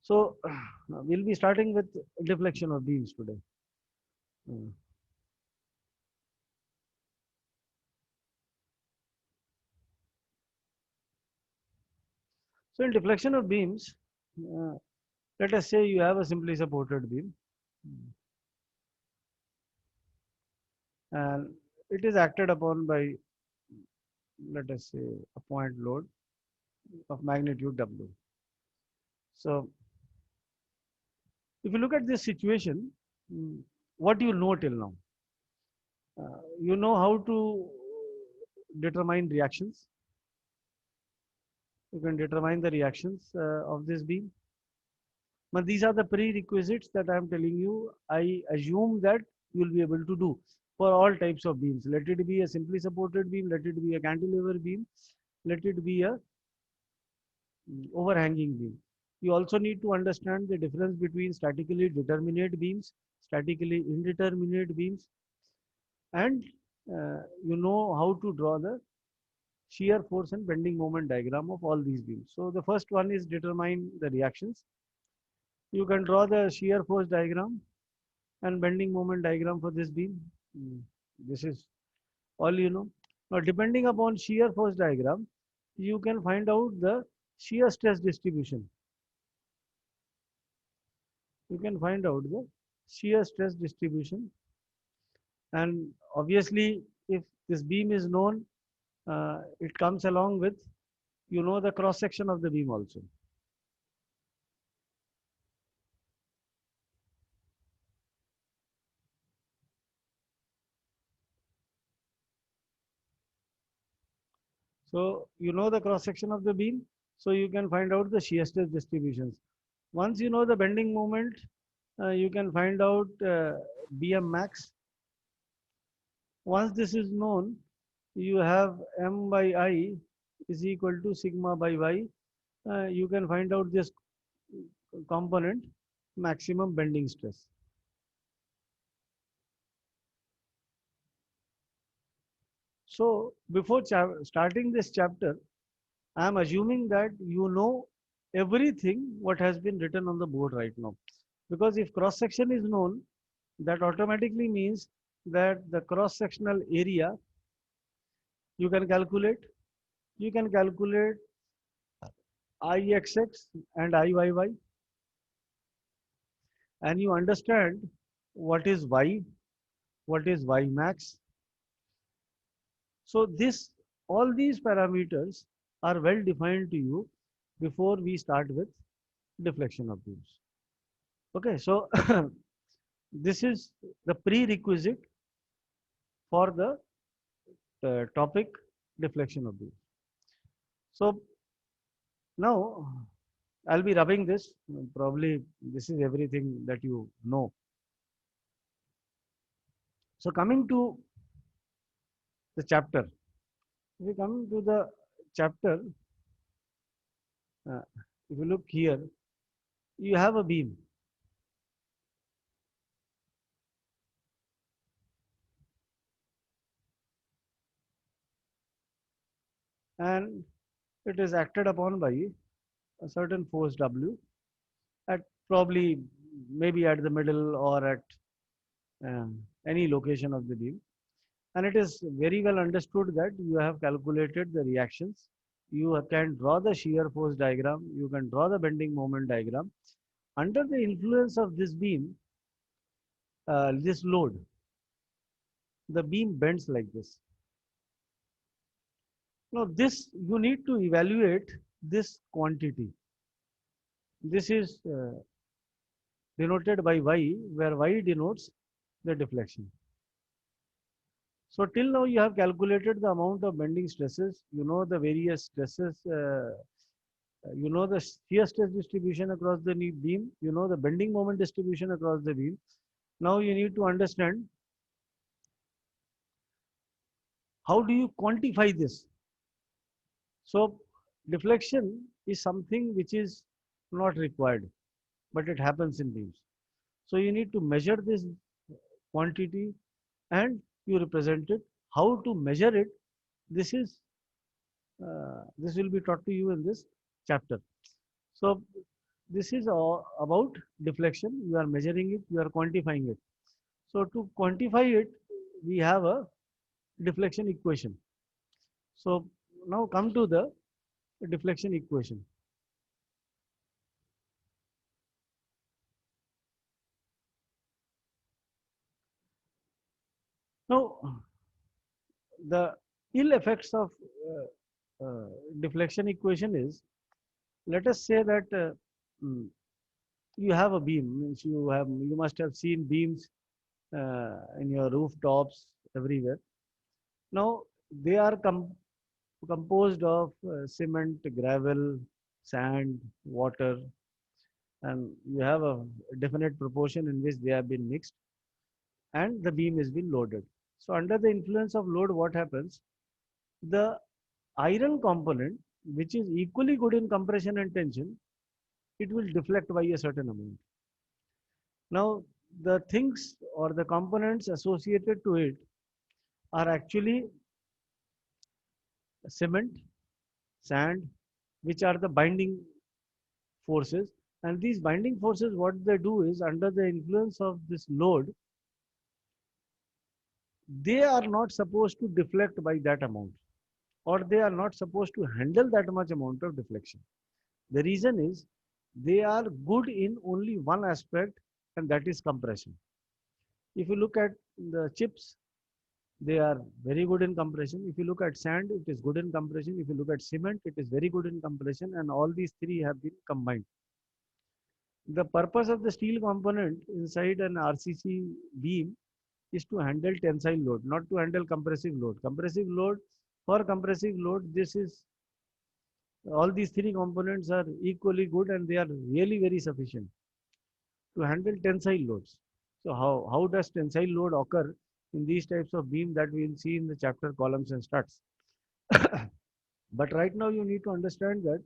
So we'll be starting with deflection of beams today. Mm. So in deflection of beams, uh, let us say you have a simply supported beam, and it is acted upon by, let us say, a point load of magnitude W. So if you look at this situation, mm, what you know till now, you know how to determine reactions. You can determine the reactions of this beam. But these are the prerequisites that I am telling you. I assume that you will be able to do for all types of beams. Let it be a simply supported beam, let it be a cantilever beam, let it be a overhanging beam. You also need to understand the difference between statically determinate beams, statically indeterminate beams, and you know how to draw the shear force and bending moment diagram of all these beams. So the first one is determine the reactions. You can draw the shear force diagram and bending moment diagram for this beam. Mm, This is all you know. Now, depending upon shear force diagram, you can find out the shear stress distribution. You can find out the shear stress distribution, and obviously, if this beam is known, it comes along with the cross section of the beam also. So you know the cross section of the beam, so you can find out the shear stress distributions. Once you know the bending moment, you can find out Bm max. Once this is known, you have M by I is equal to sigma by Y. You can find out this component, maximum bending stress. So before starting this chapter, I am assuming that you know everything what has been written on the board right now. Because if cross section is known, that automatically means that the cross sectional area you can calculate. You can calculate Ixx and Iyy, and you understand what is Y, what is Y max. So this, all these parameters are well defined to you before we start with deflection of beams. Okay, so this is the prerequisite for the topic deflection of beams. So now I'll be rubbing this. Probably this is everything that you know. So coming to the chapter, if we come to the chapter, uh, if you look here, you have a beam, and it is acted upon by a certain force W at probably maybe at the middle or at any location of the beam. And it is very well understood that you have calculated the reactions. You can draw the shear force diagram. You can draw the bending moment diagram. Under the influence of this beam, this load, the beam bends like this. Now, this you need to evaluate this quantity. This is denoted by Y, where Y denotes the deflection. So till now you have calculated the amount of bending stresses, you know the various stresses, you know the shear stress distribution across the beam, you know the bending moment distribution across the beam. Now you need to understand how do you quantify this. So deflection is something which is not required, but it happens in beams. So you need to measure this quantity and you represent it. How to measure it? This is this will be taught to you in this chapter. So This is all about deflection. You are measuring it, you are quantifying it. So to quantify it, we have a deflection equation. So now come to the deflection equation. Now the ill effects of deflection equation is, let us say that mm, you have a beam, means you must have seen beams in your rooftops everywhere. Now they are composed of cement, gravel, sand, water, and you have a definite proportion in which they have been mixed, and the beam is been loaded. So under the influence of load, what happens? The iron component, which is equally good in compression and tension, it will deflect by a certain amount. Now, the things or the components associated to it are actually cement, sand, which are the binding forces. And these binding forces, what they do is, under the influence of this load, they are not supposed to deflect by that amount, or they are not supposed to handle that much amount of deflection. The reason is they are good in only one aspect, and that is compression. If you look at the chips, they are very good in compression. If you look at sand, it is good in compression. If you look at cement, it is very good in compression, and all these three have been combined. The purpose of the steel component inside an RCC beam is to handle tensile load, not to handle compressive load. For compressive load, this is all these three components are equally good, and they are really very sufficient to handle tensile loads. So how does tensile load occur in these types of beam, that we will see in the chapter columns and struts. But right now you need to understand that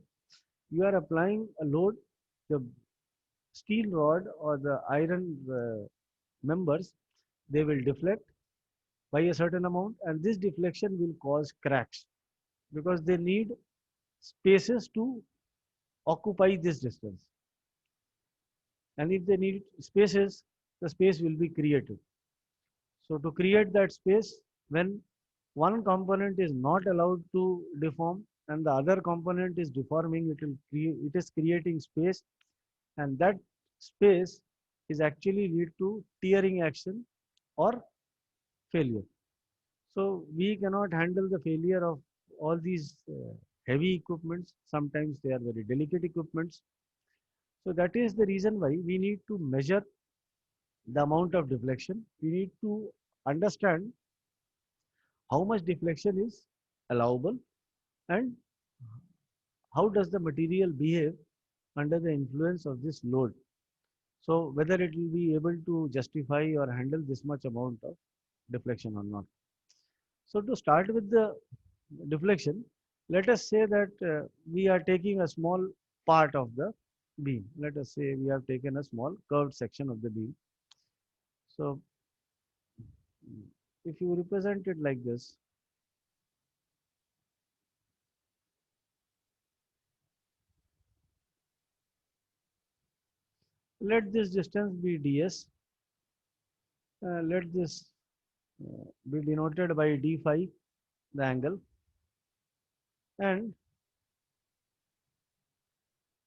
you are applying a load, the steel rod or the iron members, they will deflect by a certain amount, and this deflection will cause cracks because they need spaces to occupy this distance. And if they need spaces, the space will be created. So to create that space, when one component is not allowed to deform and the other component is deforming, it is creating space, and that space is actually lead to tearing action or failure. So we cannot handle the failure of all these heavy equipments. Sometimes they are very delicate equipments. So that is the reason why we need to measure the amount of deflection. We need to understand how much deflection is allowable, and how does the material behave under the influence of this load. So whether it will be able to justify or handle this much amount of deflection or not. So to start with the deflection, let us say that we are taking a small part of the beam. Let us say we have taken a small curved section of the beam. So if you represent it like this, let this distance be ds. Let this be denoted by d phi, the angle, and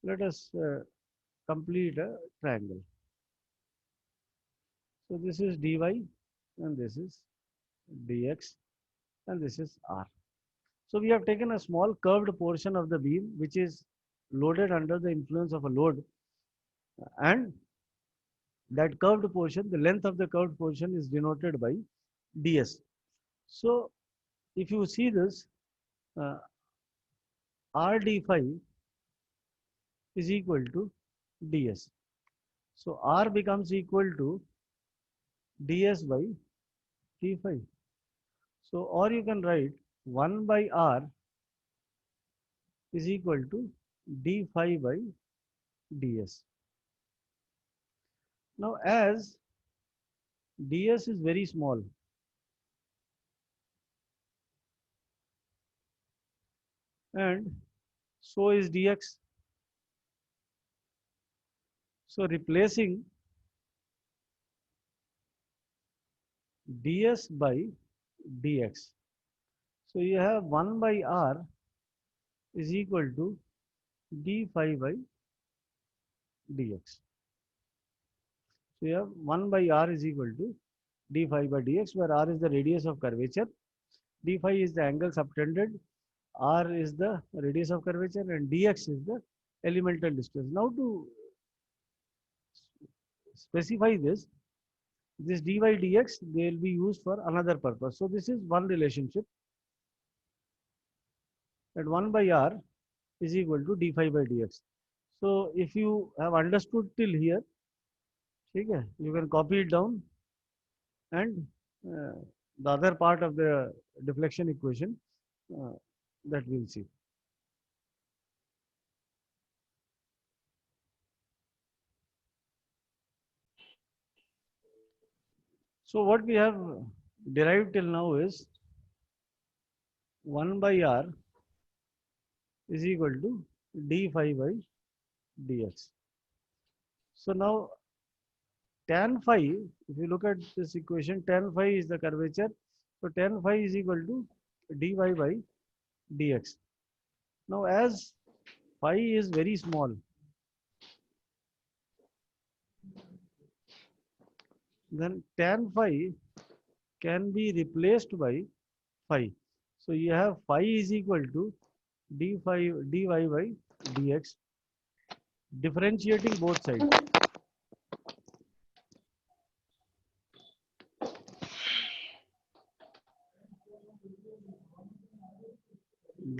let us complete a triangle. So this is dy, and this is dx, and this is r. So we have taken a small curved portion of the beam which is loaded under the influence of a load, and that curved portion, the length of the curved portion is denoted by ds. So if you see this, uh, r d phi is equal to ds. So r becomes equal to ds by d phi. So or you can write 1 by r is equal to d phi by ds. Now as ds is very small, and so is dx. So replacing ds by dx. So you have 1 by r is equal to d phi by dx. So you have 1 by r is equal to d phi by dx, where r is the radius of curvature, d phi is the angle subtended, r is the radius of curvature, and dx is the elemental distance. Now to specify this dy dx, they will be used for another purpose. So this is one relationship, that 1 by r is equal to d phi by dx. So if you have understood till here, okay, you can copy it down, and the other part of the deflection equation uh, that we'll see. So what we have derived till now is 1 by r is equal to d phi by dx. So now tan phi, if you look at this equation, tan phi is the curvature. So tan phi is equal to dy by dx. Now as phi is very small, then tan phi can be replaced by phi. So you have phi is equal to d phi dy by dx, differentiating both sides.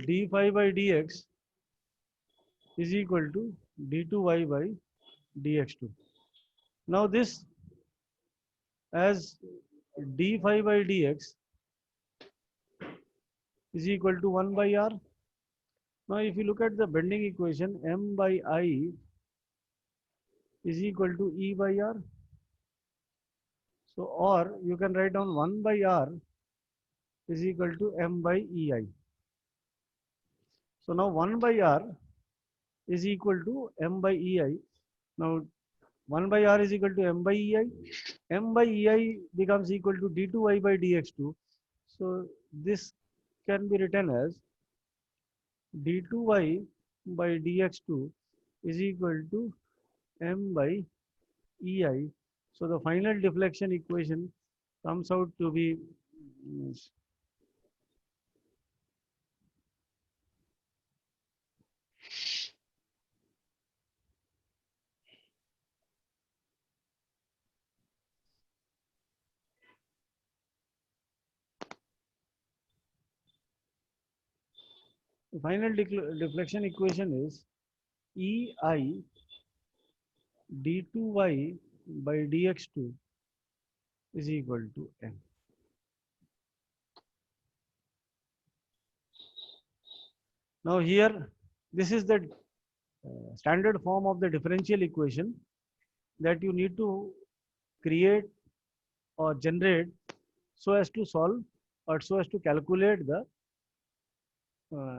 D phi by dx is equal to d2y by dx2. Now this, as d phi by dx is equal to 1 by r. Now if you look at the bending equation, m by I is equal to E by r. So or you can write down 1 by r is equal to m by EI. So now 1 by r is equal to m by EI. Now 1 by r is equal to m by EI. M by EI becomes equal to d2y by dx2. So this can be written as d2y by dx2 is equal to m by EI. So the final deflection equation comes out to be the final deflection equation is EI d2y by dx2 is equal to m. Now here, this is the standard form of the differential equation that you need to create or generate so as to solve or so as to calculate the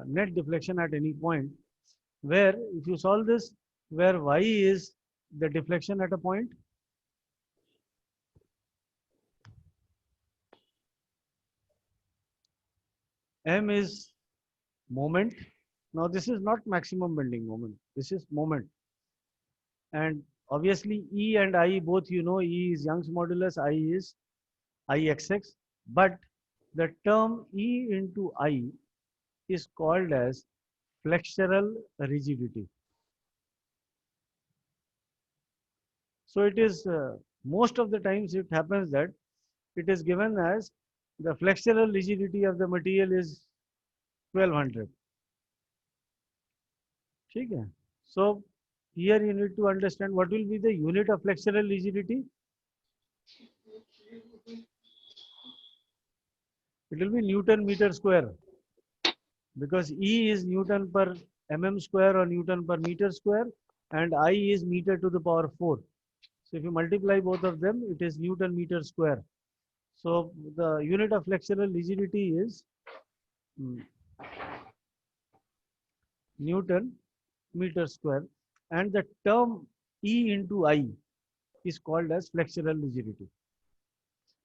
net deflection at any point, where if you solve this, where y is the deflection at a point, m is moment. Now this is not maximum bending moment, this is moment. And obviously E and I both, you know, E is Young's modulus, I is Ixx, but the term E into I is called as flexural rigidity. So it is most of the times it happens that it is given as the flexural rigidity of the material is 1200. Okay? So here you need to understand what will be the unit of flexural rigidity. It will be Newton meter square, because E is Newton per mm square or Newton per meter square, and I is meter to the power 4. So if you multiply both of them, it is Newton meter square. So the unit of flexural rigidity is Newton meter square, and the term E into I is called as flexural rigidity.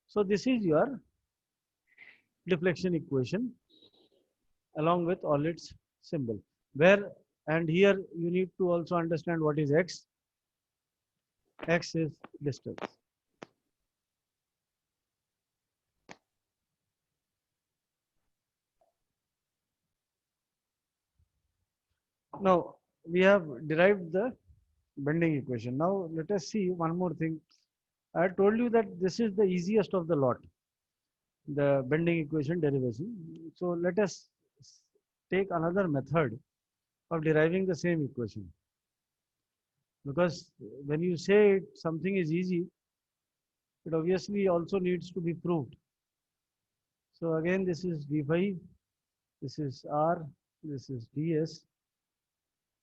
So this is your deflection equation along with all its symbol. Where and here you need to also understand what is x. X is distance. Now we have derived the bending equation. Now let us see one more thing. I told you that this is the easiest of the lot, the bending equation derivation. So let us take another method of deriving the same equation. Because when you say something is easy, it obviously also needs to be proved. So again, this is d5, this is r, this is ds,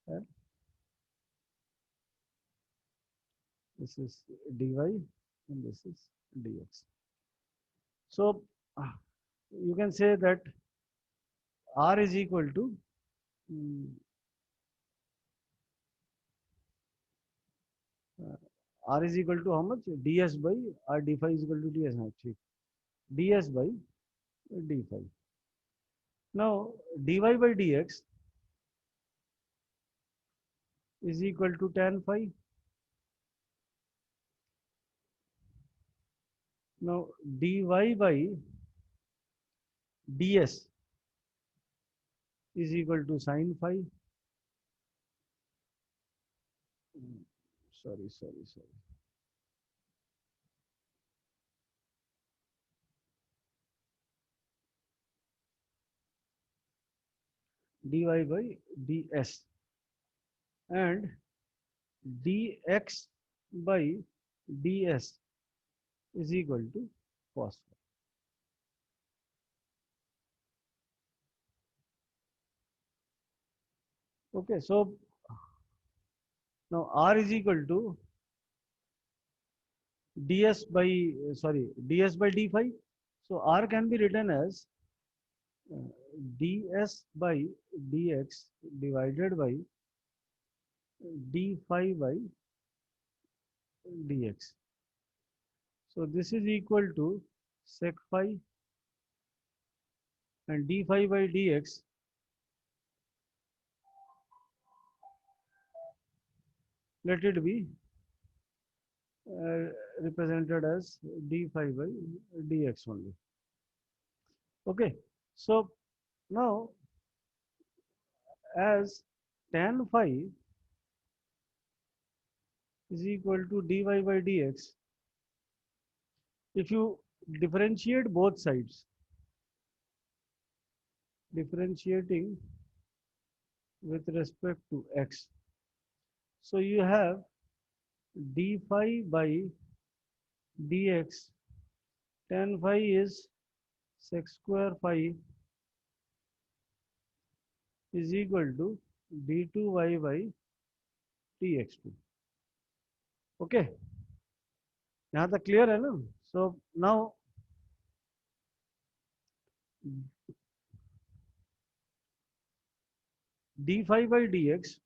and this is dy, and this is dx. So you can say that r is equal to uh, r is equal to how much? ds by r d5 is equal to ds. Actually, ds by d5. Now dy by dx is equal to tan phi. Now dy by ds is equal to sin phi. Sorry. Dy by ds and dx by ds is equal to cos phi. Okay, so now r is equal to ds by d phi. So r can be written as ds by dx divided by d phi by dx. So this is equal to sec phi, and d phi by dx, let it be uh, represented as d phi by dx only. Okay, so now as tan phi is equal to dy by dx, if you differentiate both sides, differentiating with respect to x, so you have d phi by dx, tan phi is sec square phi is equal to d2y by dx2. Okay, यहाँ तक clear है ना? So now d phi by dx,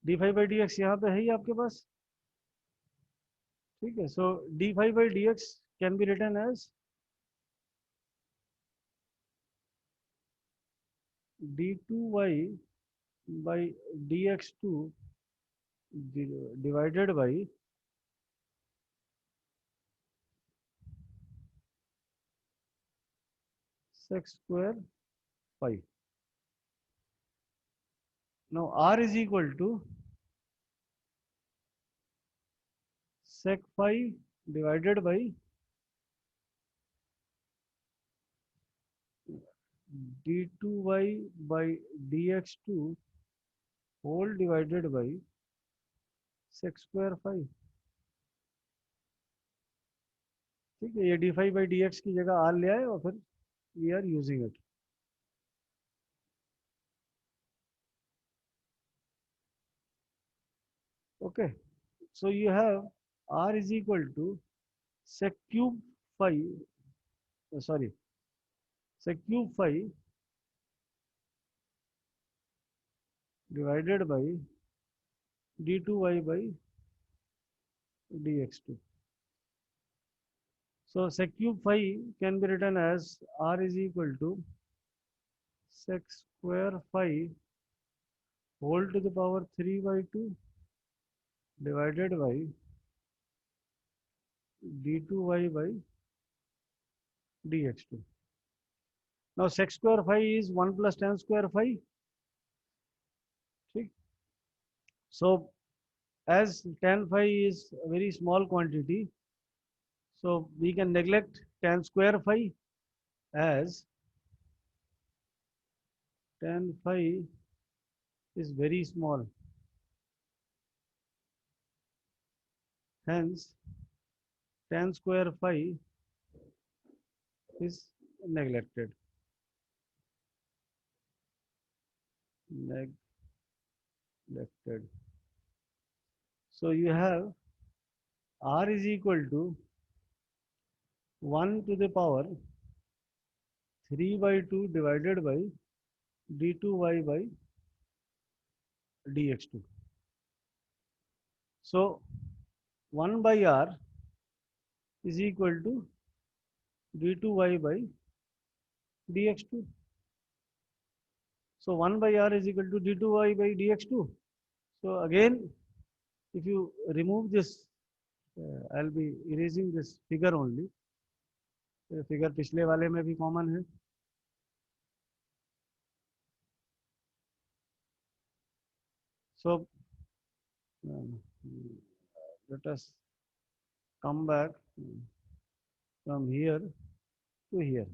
d phi by dx यहाँ पे है ही आपके पास, ठीक है? So d phi by dx can be written as d2y by dx2 divided by sec square phi. Now r is equal to sec phi divided by d2y by dx2 whole divided by sec square phi. ठीक है, ये d five by d x की जगह r ले आए और फिर we are using it. Okay, so you have r is equal to sec cube phi, sorry, sec cube phi divided by d2y by dx2. So sec cube phi can be written as r is equal to sec square phi whole to the power 3 by 2 divided by d2y by dx2. Now sec square phi is 1 plus tan square phi. ठीक? So as tan phi is a very small quantity, so we can neglect tan square phi, as tan phi is very small. Hence tan square phi is neglected. Neglected. So you have r is equal to 1 to the power 3 by 2 divided by d2y by dx2. So 1 by r is equal to d2y by dx2. So 1 by r is equal to d2y by dx2. So again, if you remove this, I'll be erasing this figure only. Figure पिछले वाले में भी common है. So let us come back from here to here.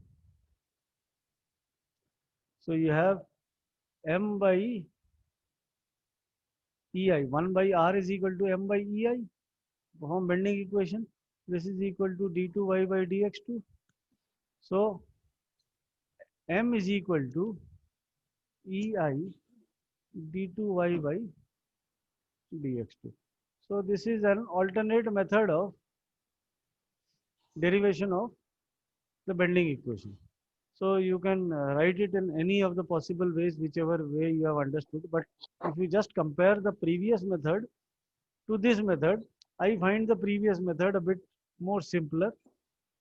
So you have m by ei. 1 by r is equal to m by ei. From bending equation, this is equal to d2y by dx2. So m is equal to ei d2y by dx2. So this is an alternate method of derivation of the bending equation. So you can write it in any of the possible ways, whichever way you have understood. But if you just compare the previous method to this method, I find the previous method a bit more simpler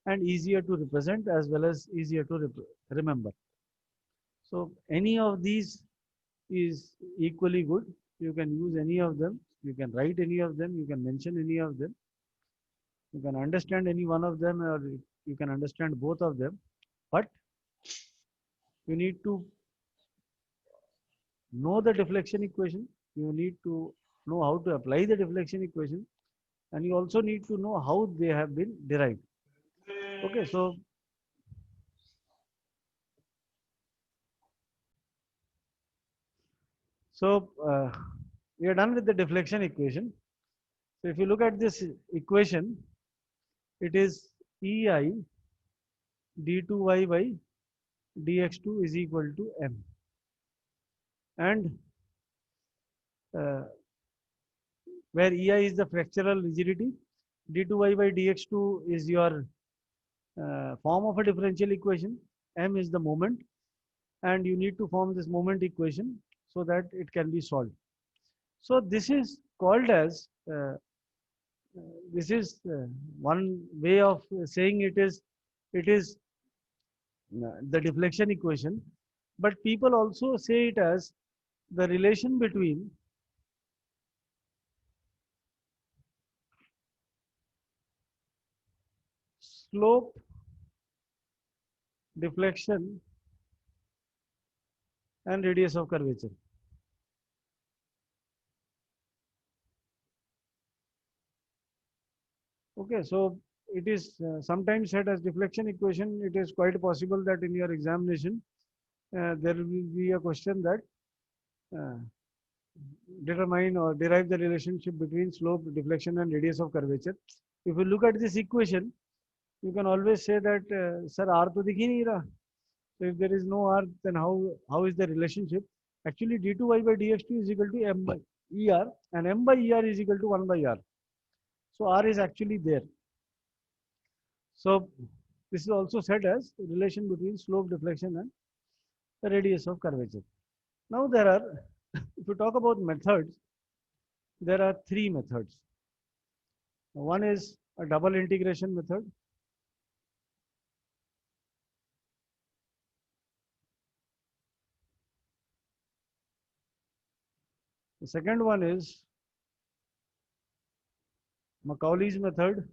and easier to represent, as well as easier to remember. So any of these is equally good. You can use any of them. You can write any of them. You can mention any of them. You can understand any one of them, or you can understand both of them. But you need to know the deflection equation. You need to know how to apply the deflection equation. And you also need to know how they have been derived. Okay, so we are done with the deflection equation. So if you look at this equation, it is ei d2y by dx2 is equal to m. And where ei is the fractional rigidity, d2y by dx2 is your form of a differential equation, m is the moment, and you need to form this moment equation so that it can be solved. So this is called as this is one way of saying it is the deflection equation, but people also say it as the relation between slope, deflection and radius of curvature. Okay, so it is sometimes said as deflection equation. It is quite possible that in your examination there will be a question that determine or derive the relationship between slope, deflection and radius of curvature. If you look at this equation, you can always say that sir, r to dikh hi nahi raha. So if there is no r, then how is the relationship? Actually d2y by dx2 is equal to m by er, and m by er is equal to 1 by r. So r is actually there. So this is also said as relation between slope, deflection and the radius of curvature. Now there are if you talk about methods, there are three methods. One is a double integration method. The second one is Macaulay's method.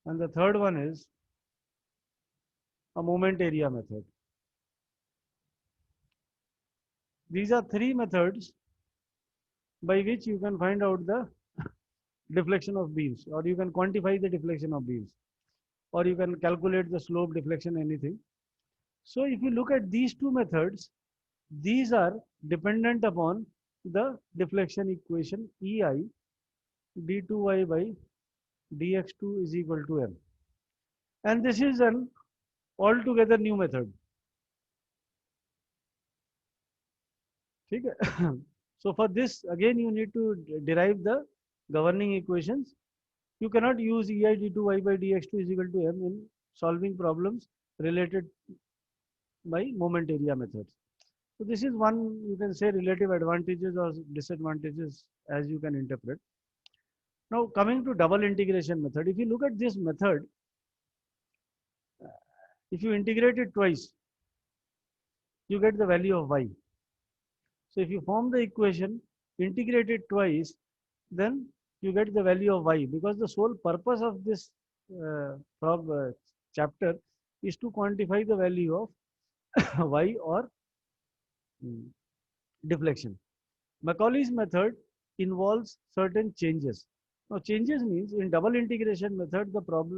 And the third one is a moment area method. These are three methods by which you can find out the deflection of beams, or you can quantify the deflection of beams, or you can calculate the slope, deflection, anything. So if you look at these two methods, these are dependent upon the deflection equation EI d2y by dx2 is equal to m. And this is an altogether new method. Okay? So for this, again, you need to derive the governing equations. You cannot use EI d2y by dx2 is equal to m in solving problems related by moment area methods. So this is one, you can say, relative advantages or disadvantages as you can interpret. Now coming to double integration method, if you look at this method, if you integrate it twice, you get the value of y. So if you form the equation, integrate it twice, then you get the value of y, because the sole purpose of this uh, chapter is to quantify the value of y or deflection. Macaulay's method involves certain changes. Now changes means in double integration method, uh,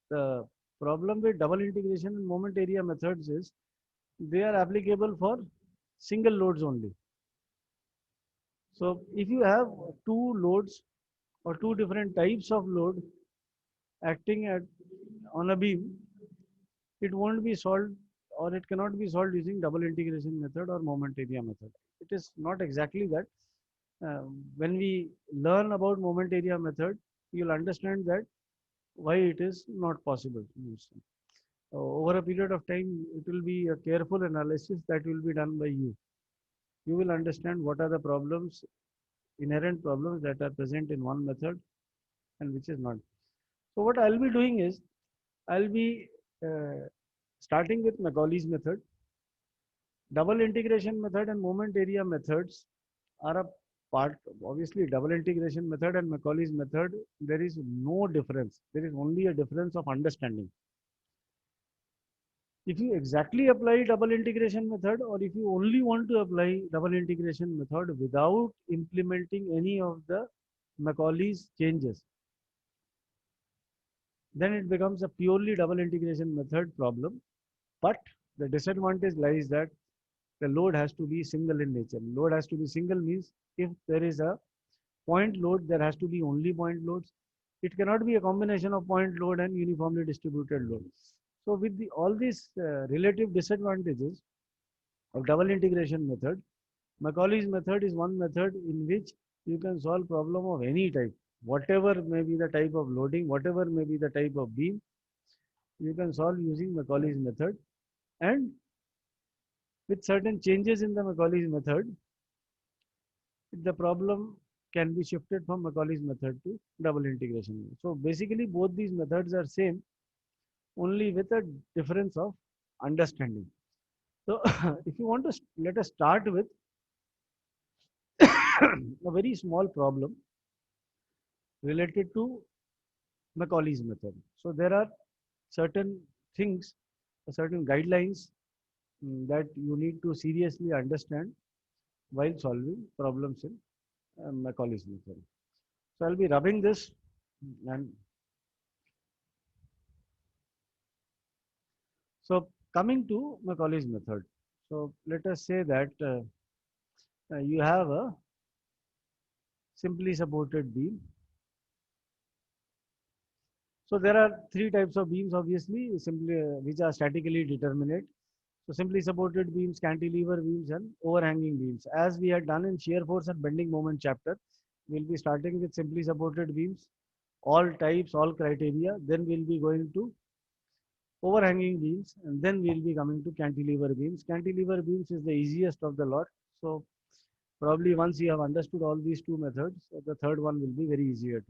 the problem with double integration and moment area methods is they are applicable for single loads only. So if you have two loads or two different types of load acting on a beam, it won't be solved, or it cannot be solved using double integration method or moment area method. It is not exactly that. When we learn about moment area method, you'll understand that why it is not possible to use. Over a period of time, it will be a careful analysis that will be done by you. You will understand what are the problems, inherent problems that are present in one method and which is not. So what I'll be doing is, I'll be starting with Macaulay's method. Double integration method and moment area methods are a part. Obviously, double integration method and Macaulay's method, there is no difference. There is only a difference of understanding. If you exactly apply double integration method, or if you only want to apply double integration method without implementing any of the Macaulay's changes, then it becomes a purely double integration method problem. But the disadvantage lies that the load has to be single in nature. Load has to be single means if there is a point load, there has to be only point loads. It cannot be a combination of point load and uniformly distributed load. So with all these relative disadvantages of double integration method, Macaulay's method is one method in which you can solve problem of any type. Whatever may be the type of loading, whatever may be the type of beam, you can solve using Macaulay's method. And with certain changes in the Macaulay's method, the problem can be shifted from Macaulay's method to double integration. So basically both these methods are same, only with a difference of understanding. So if you want to, let us start with a very small problem related to Macaulay's method. So there are certain things, certain guidelines that you need to seriously understand while solving problems in Macaulay's method. So I'll be rubbing this, and so coming to Macaulay's method. So let us say that you have a simply supported beam. So there are three types of beams, obviously, simply which are statically determinate. So simply supported beams, cantilever beams, and overhanging beams. As we had done in shear force and bending moment chapter, we'll be starting with simply supported beams, all types, all criteria. Then we'll be going to overhanging beams, and then we'll be coming to cantilever beams. Cantilever beams is the easiest of the lot. So probably once you have understood all these two methods, the third one will be very easier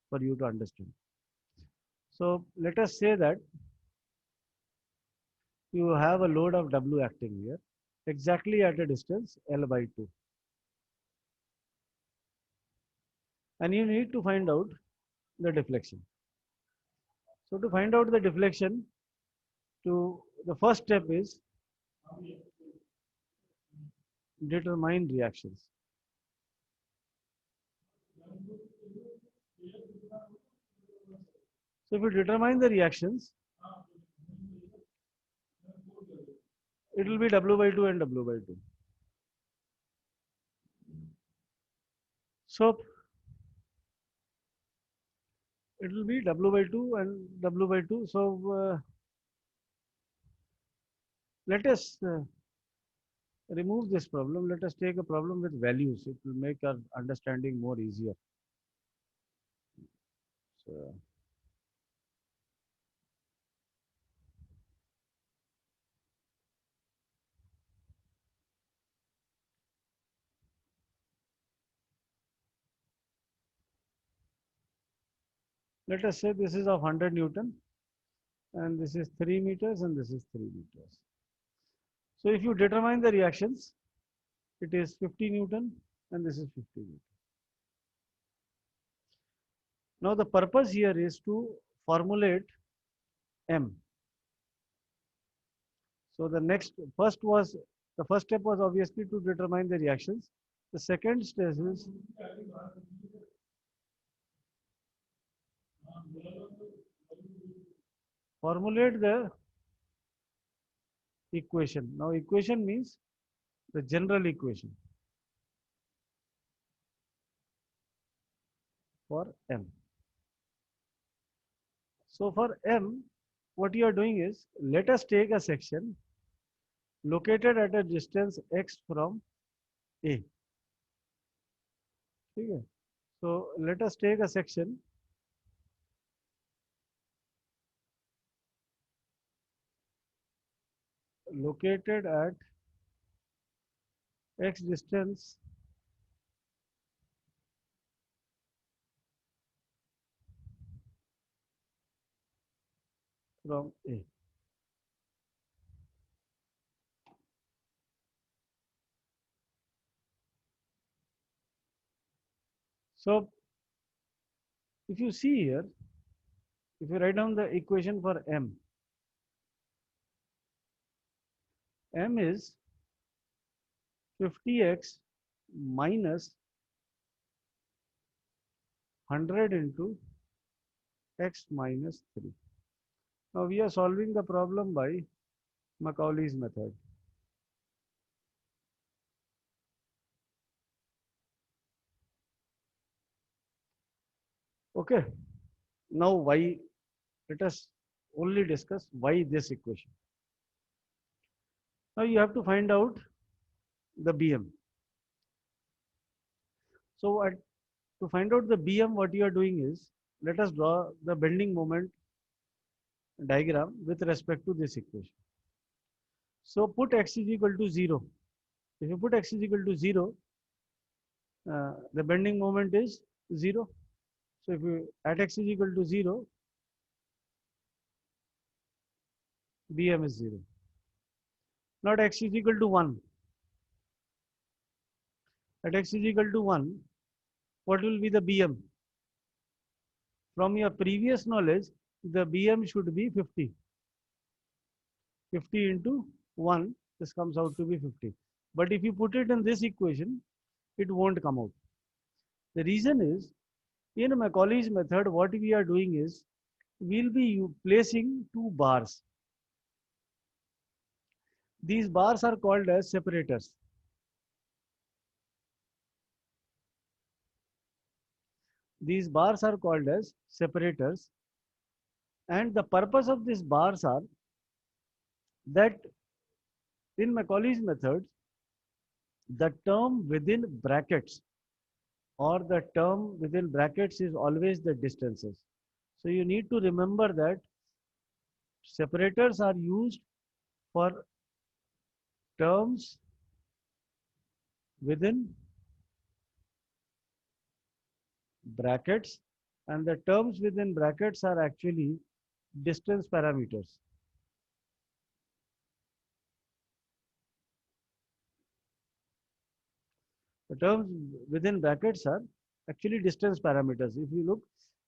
for you to understand. So let us say that you have a load of W acting here exactly at a distance L by 2. And you need to find out the deflection. So to find out the deflection, the first step is determine reactions. So if you determine the reactions, it will be W by 2 and W by 2. So it will be W by 2 and W by 2. So let us remove this problem. Let us take a problem with values. It will make our understanding more easier. So, let us say this is of 100 Newton and this is 3 meters and this is 3 meters. So if you determine the reactions, it is 50 Newton and this is 50 Newton. Now the purpose here is to formulate M. So the first step was obviously to determine the reactions. The second step is formulate the equation. Now equation means the general equation for M. So for M, what you are doing is, let us take a section located at a distance x from A. Okay. So let us take a section located at x distance from A. So if you see here, if you write down the equation for M, M is 50x minus 100 into x minus 3. Now we are solving the problem by Macaulay's method. Okay. Now why? Let us only discuss why this equation. Now you have to find out the BM. So to find out the BM, what you are doing is, let us draw the bending moment diagram with respect to this equation. So put x is equal to 0. If you put x is equal to 0, the bending moment is 0. So if you at x is equal to 0, BM is 0. Not x is equal to 1. At x is equal to 1, what will be the BM? From your previous knowledge, the BM should be 50. 50 into 1, this comes out to be 50. But if you put it in this equation, it won't come out. The reason is, in Macaulay's method, what we are doing is, we'll be placing two bars. These bars are called as separators. These bars are called as separators. And the purpose of these bars are that in Macaulay's method, the term within brackets or the term within brackets is always the distances. So you need to remember that separators are used for terms within brackets, and the terms within brackets are actually distance parameters. The terms within brackets are actually distance parameters. If you look,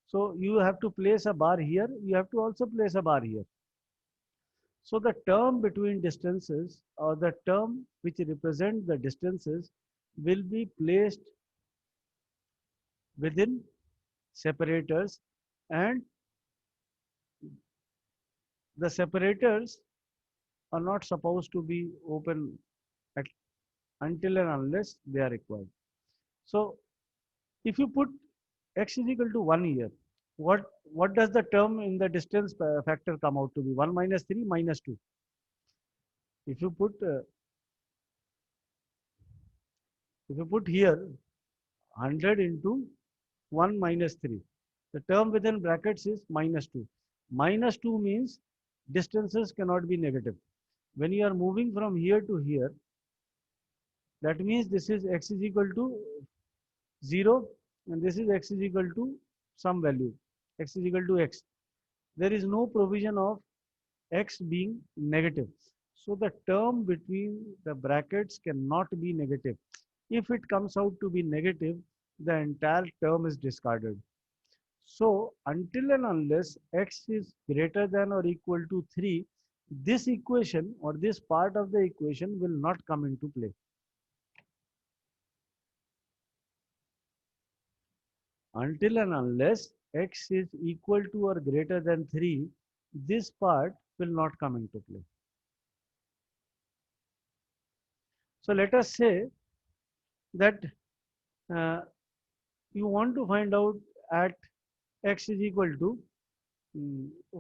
so you have to place a bar here, you have to also place a bar here. So the term between distances, or the term which represent the distances, will be placed within separators, and the separators are not supposed to be open at, until and unless they are required. So if you put x is equal to 1 here, what does the term in the distance factor come out to be? 1 minus 3 minus 2. If you put here 100 into 1 minus 3, the term within brackets is minus 2. Minus 2 means distances cannot be negative. When you are moving from here to here, that means this is x is equal to 0, and this is x is equal to some value, x is equal to x. There is no provision of x being negative. So the term between the brackets cannot be negative. If it comes out to be negative, the entire term is discarded. So until and unless x is greater than or equal to 3, this equation or this part of the equation will not come into play. Until and unless x is equal to or greater than 3, this part will not come into play. So let us say that uh, you want to find out at x is equal to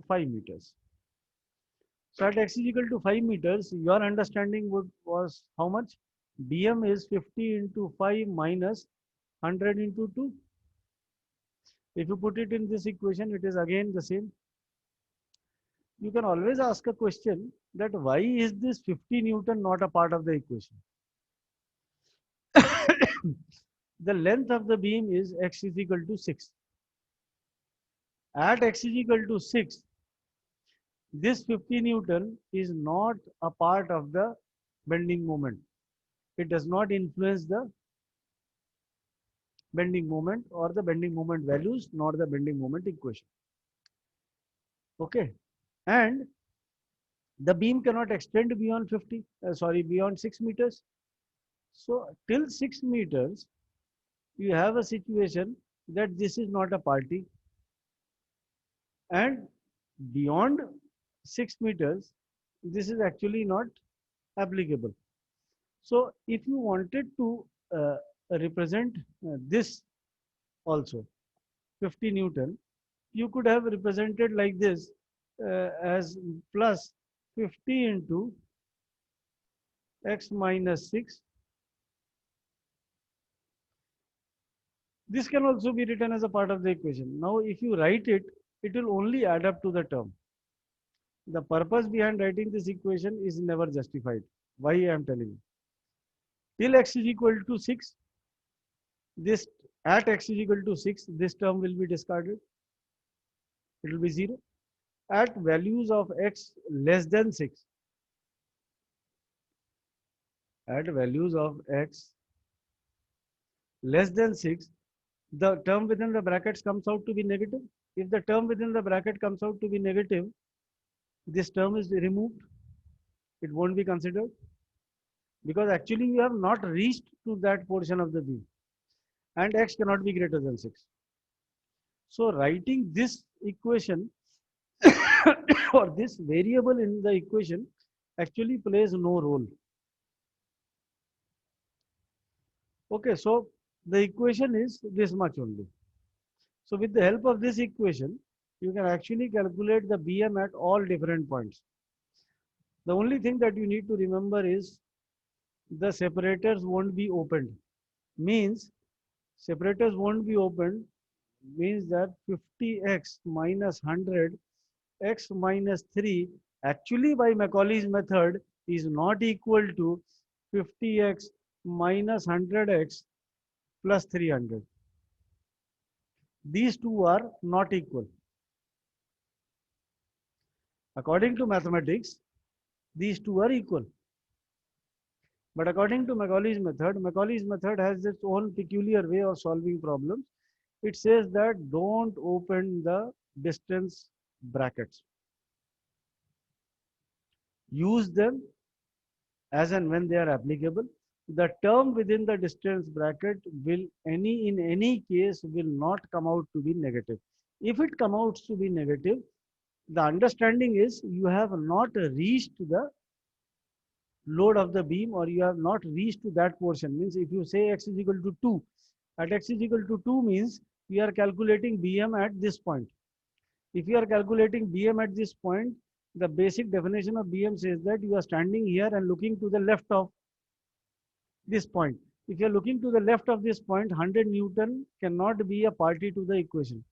5 meters. So at x is equal to 5 meters, your understanding was how much? Dm is 50 into 5 minus 100 into 2. If you put it in this equation, it is again the same. You can always ask a question that why is this 50 Newton not a part of the equation? The length of the beam is x is equal to 6. At x is equal to 6, this 50 Newton is not a part of the bending moment. It does not influence the bending moment or the bending moment values nor the bending moment equation. Okay. And the beam cannot extend beyond beyond 6 meters. So till 6 meters, you have a situation that this is not a party, and beyond 6 meters, this is actually not applicable. So if you wanted to represent this also, 50 Newton, you could have represented like this as plus 50 into x minus 6. This can also be written as a part of the equation. Now, if you write it, it will only add up to the term. The purpose behind writing this equation is never justified. Why I am telling you? Till x is equal to 6, this at x is equal to 6, this term will be discarded. It will be 0. At values of x less than 6, at values of x less than 6, the term within the brackets comes out to be negative. If the term within the bracket comes out to be negative, this term is removed. It won't be considered because actually you have not reached to that portion of the beam, and x cannot be greater than 6. So writing this equation or this variable in the equation actually plays no role. Okay, so the equation is this much only. So with the help of this equation, you can actually calculate the BM at all different points. The only thing that you need to remember is the separators won't be opened. Means separators won't be opened means that 50x minus 100 x minus 3 actually by Macaulay's method is not equal to 50x minus 100x plus 300. These two are not equal. According to mathematics, these two are equal. But according to Macaulay's method has its own peculiar way of solving problems. It says that don't open the distance brackets. Use them as and when they are applicable. The term within the distance bracket will in any case will not come out to be negative. If it comes out to be negative, the understanding is you have not reached the load of the beam, or you have not reached to that portion. Means if you say x is equal to 2, at x is equal to 2 means we are calculating BM at this point. If you are calculating BM at this point, the basic definition of BM says that you are standing here and looking to the left of this point. If you are looking to the left of this point, 100 Newton cannot be a party to the equation.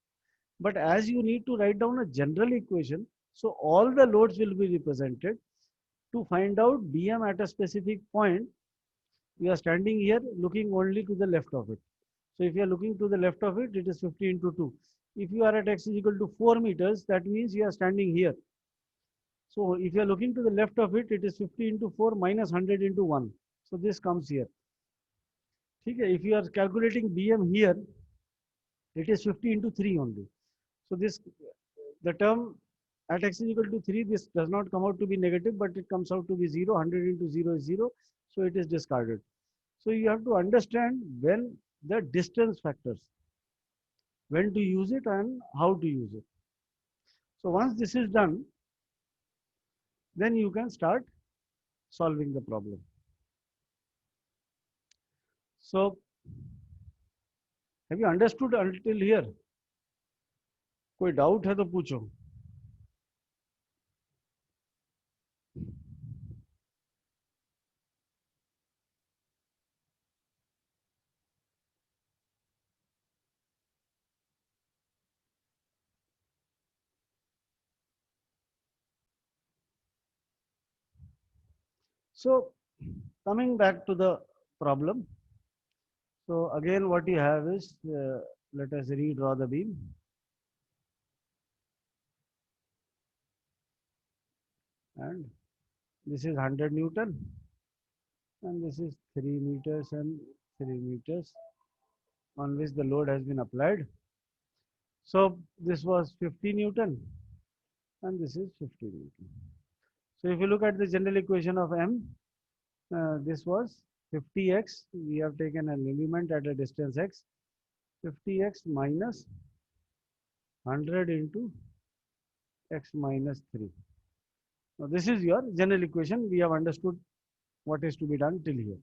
But as you need to write down a general equation, so all the loads will be represented. To find out BM at a specific point, we are standing here looking only to the left of it. So if you are looking to the left of it, it is 50 into 2. If you are at x is equal to 4 meters, that means you are standing here. So if you are looking to the left of it, it is 50 into 4 minus 100 into 1. So this comes here. Okay, if you are calculating BM here, it is 50 into 3 only. So this, the term at x is equal to 3, this does not come out to be negative, but it comes out to be 0. 100 into 0 is 0. So it is discarded. So you have to understand when the distance factors, when to use it and how to use it. So once this is done, then you can start solving the problem. So have you understood until here? कोई doubt है तो पूछो. So coming back to the problem. So again what you have is, let us redraw the beam. And this is 100 Newton. And this is 3 meters and 3 meters on which the load has been applied. So this was 50 Newton and this is 50 Newton. So if you look at the general equation of M, this was 50x. We have taken an element at a distance x. 50x minus 100 into x minus 3. Now this is your general equation. We have understood what is to be done till here.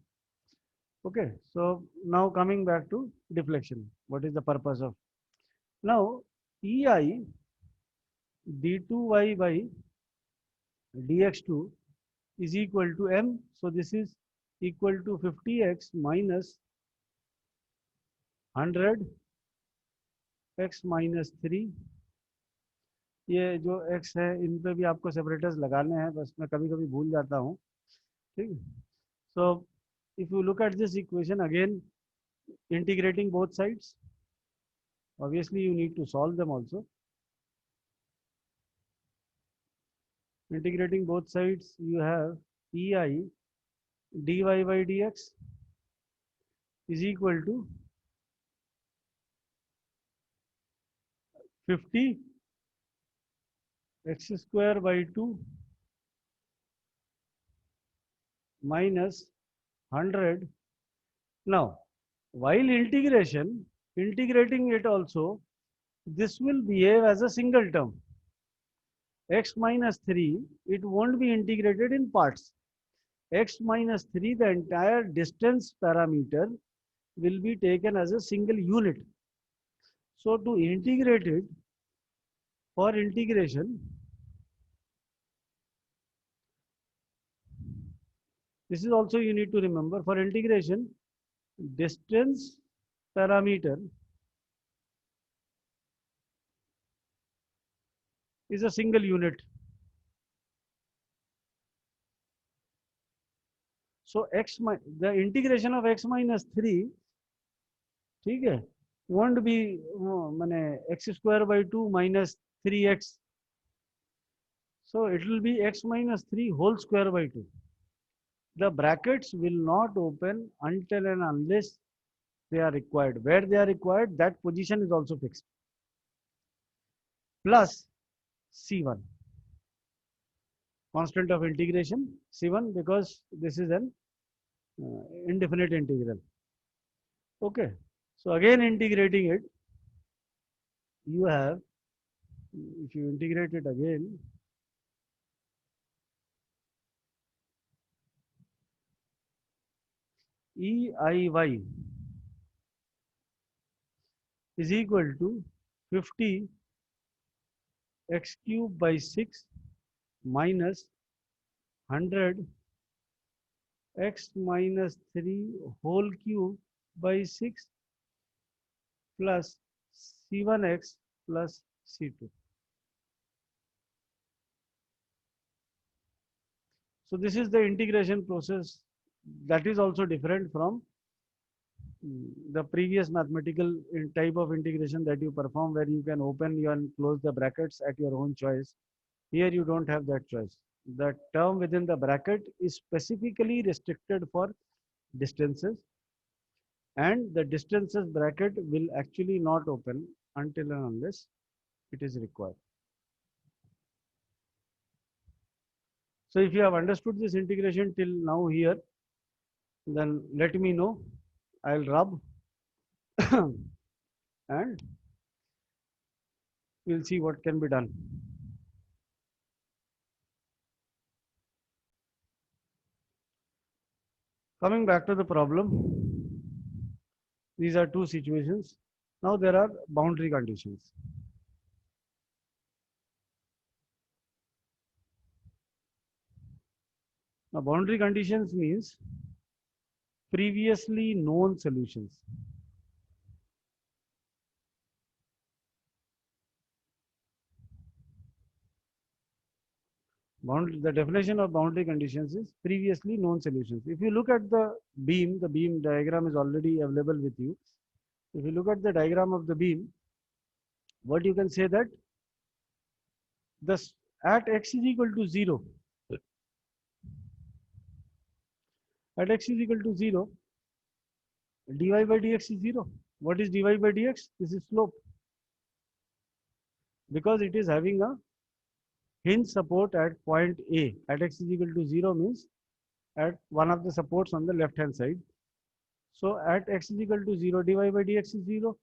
Okay, so now coming back to deflection. What is the purpose of? Now EI d2y by dx2 is equal to m. So this is equal to 50x minus 100 x minus 3. ये जो x है इन पे भी आपको separators लगाने हैं, बस मैं कभी कभी भूल जाता हूँ. ठीक. So if you look at this equation again, integrating both sides, obviously you need to solve them also. Integrating both sides, you have EI dy by dx is equal to 50 x square by 2 minus 100. Now, while integrating it also, this will behave as a single term. X minus 3, it won't be integrated in parts. X minus 3, the entire distance parameter will be taken as a single unit. So to integrate it, for integration, this is also you need to remember, for integration, distance parameter is a single unit. So the integration of x minus 3, ठीक है, won't be माने x square by 2 minus 3x. So it will be x minus 3 whole square by 2. The brackets will not open until and unless they are required. Where they are required, that position is also fixed. Plus C1, constant of integration, C1, because this is an indefinite integral. Okay. So again integrating it, you have, if you integrate it again, EIY is equal to 50 x cube by 6 minus 100 x minus 3 whole cube by 6 plus C1x plus C2. So this is the integration process that is also different from the previous mathematical type of integration that you perform, where you can open and close the brackets at your own choice. Here you don't have that choice. The term within the bracket is specifically restricted for distances, and the distances bracket will actually not open until and unless it is required. So if you have understood this integration till now here, then let me know. I'll rub and we'll see what can be done. Coming back to the problem, these are two situations. Now there are boundary conditions. Now boundary conditions means previously known solutions. The definition of boundary conditions is previously known solutions. If you look at the beam diagram is already available with you. If you look at the diagram of the beam, what you can say that this at x is equal to 0, at x is equal to 0, dy by dx is 0. What is dy by dx? This is slope. Because it is having a hinge support at point A, at x is equal to 0 means at one of the supports on the left hand side. So at x is equal to 0, dy by dx is 0.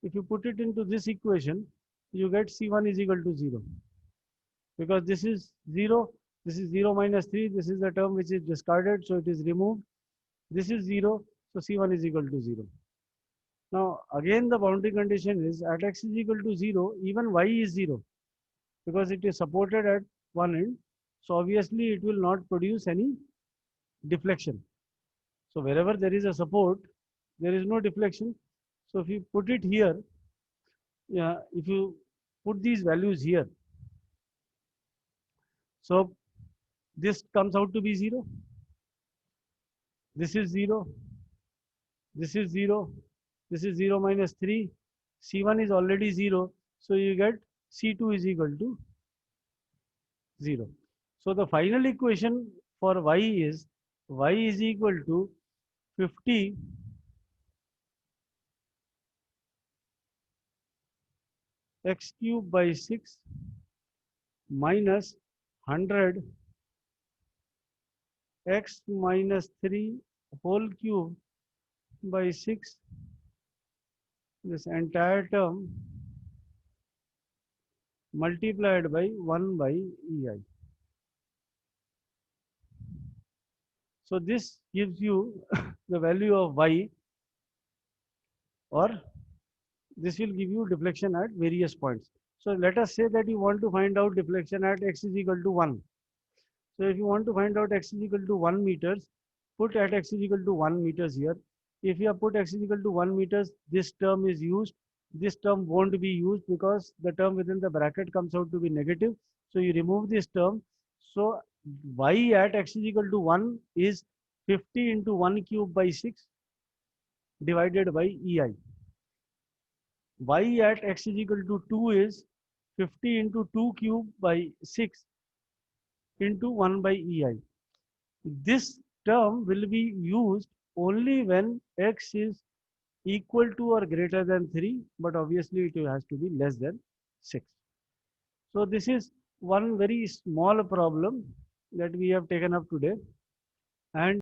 If you put it into this equation, you get C1 is equal to 0. Because this is 0, this is 0 minus 3, this is the term which is discarded, so it is removed. This is 0, so C1 is equal to 0. Now again the boundary condition is at x is equal to 0, even y is 0. Because it is supported at one end, so obviously it will not produce any deflection. So wherever there is a support, there is no deflection. So if you put it here, yeah, if you put these values here, so this comes out to be 0. This is 0. This is 0. This is 0 minus 3. C1 is already 0. So you get C2 is equal to 0. So the final equation for y is equal to 50 x cube by 6 minus 100 x minus 3 whole cube by 6, this entire term multiplied by 1 by EI. So this gives you the value of y, or this will give you deflection at various points. So let us say that you want to find out deflection at x is equal to 1. So if you want to find out x is equal to 1 meters, put at x is equal to 1 meters here. If you have put x is equal to 1 meters, this term is used. this term won't be used because the term within the bracket comes out to be negative. So you remove this term. So y at x is equal to 1 is 50 into 1 cube by 6 divided by EI. Y at x is equal to 2 is 50 into 2 cube by 6 into 1 by EI. This term will be used only when x is equal to or greater than 3, but obviously it has to be less than 6. So this is one very small problem that we have taken up today. And